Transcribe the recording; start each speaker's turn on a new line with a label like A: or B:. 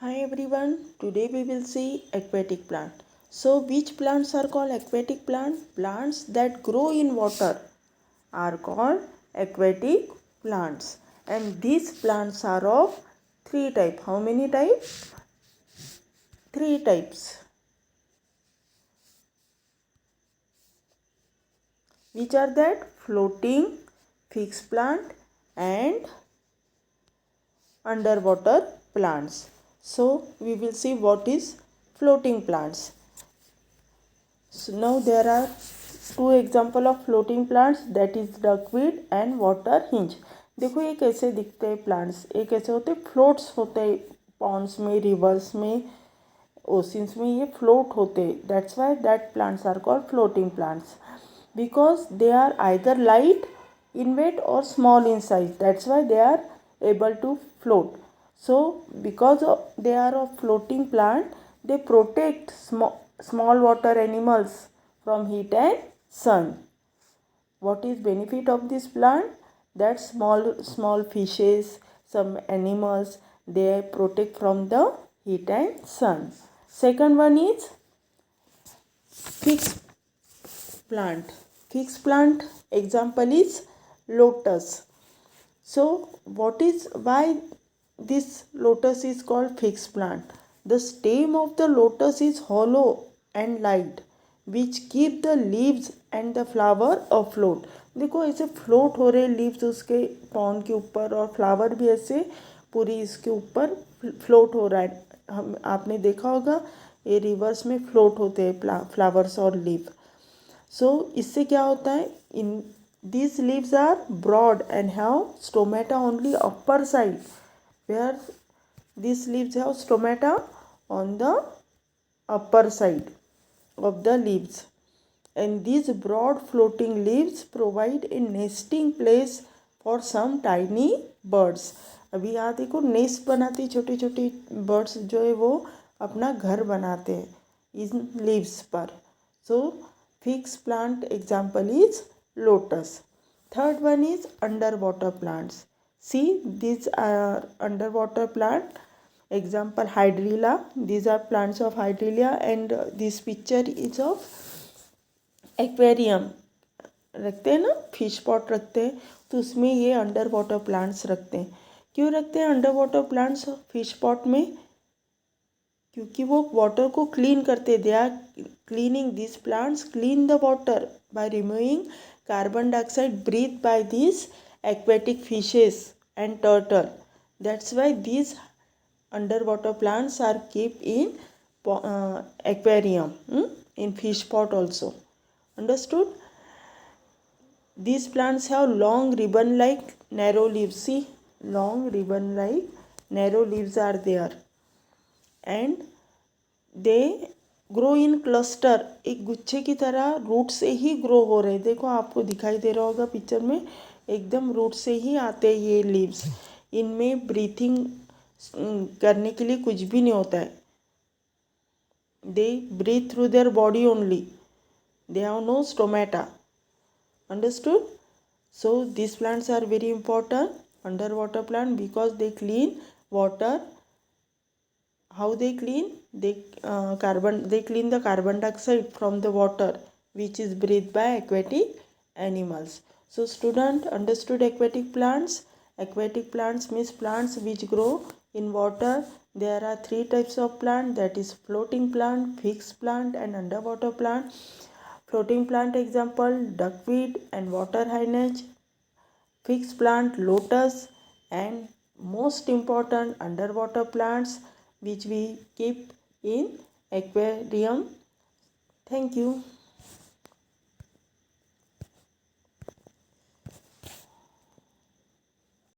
A: Hi everyone, today we will see aquatic plant. So which plants are called aquatic plant? Plants that grow in water are called aquatic plants. And these plants are of three types. How many types? Three types. Which are that? Floating, fixed plant and underwater plants. So we will see what is floating plants. So now there are two example of floating plants, that is duckweed and water hinge. देखो ये कैसे दिखते हैं plants, ये कैसे होते हैं, floats होते हैं पॉन्ड्स में, रिवर्स में, ओशंस में, ये फ्लोट होते हैं. That's why that plants are called floating plants because they are either light in weight or small in size. That's why they are able to float. So because they are a floating plant, they protect small water animals from heat and sun. What is benefit of this plant? That small fishes, some animals, they protect from the heat and sun. Second one is fixed plant. Fixed plant example is lotus. So why this lotus is called fixed plant? The stem of the lotus is hollow and light, which keep the leaves and the flower afloat. देखो ऐसे float हो रहे leaves उसके pond के ऊपर, और flower भी ऐसे पूरी इसके ऊपर फ्लोट हो रहा है. हम आपने देखा होगा ये रिवर्स में फ्लोट होते हैं फ्लावर्स और लीव. सो इससे क्या होता है, इन these leaves are broad and have stomata only upper side, where these leaves have stomata on the upper side of the leaves, and these broad floating leaves provide a nesting place for some tiny birds. अभी यहाँ देखो nest बनाती छोटी छोटी birds जो है वो अपना घर बनाते हैं इन लीव्स पर. सो fixed plant example is lotus. Third one is underwater plants. See, these are underwater plant. Example hydrilla. These are plants of hydrilla, and this picture is of aquarium. रखते हैं ना, फिश पॉट रखते हैं, तो उसमें ये under water plants रखते हैं. क्यों रखते हैं under water plants fish pot में? क्योंकि वो वाटर को क्लीन करते. They are cleaning, this plants clean the water by removing carbon dioxide breathe by this aquatic fishes and turtle. That's why these underwater plants are kept in aquarium, in fish pot also. Understood? These plants have long ribbon like narrow leaves. See, long ribbon like narrow leaves are there, and they grow in cluster. एक गुच्छे की तरह root से ही grow हो रहे. देखो आपको दिखाई दे रहा होगा पिक्चर में, एकदम रूट से ही आते हैं ये लीव्स. इनमें ब्रीथिंग करने के लिए कुछ भी नहीं होता है. They breathe through their body only. They have no stomata. Understood? So this plants are very important, under water plant, because they clean water. How they clean? They clean the carbon dioxide from the water which is breathed by aquatic animals. So student, understood aquatic plants? Aquatic plants means plants which grow in water. There are three types of plant, that is floating plant, fixed plant and underwater plant. Floating plant example duckweed and water hinge. Fixed plant lotus, and most important underwater plants which we keep in aquarium. Thank you.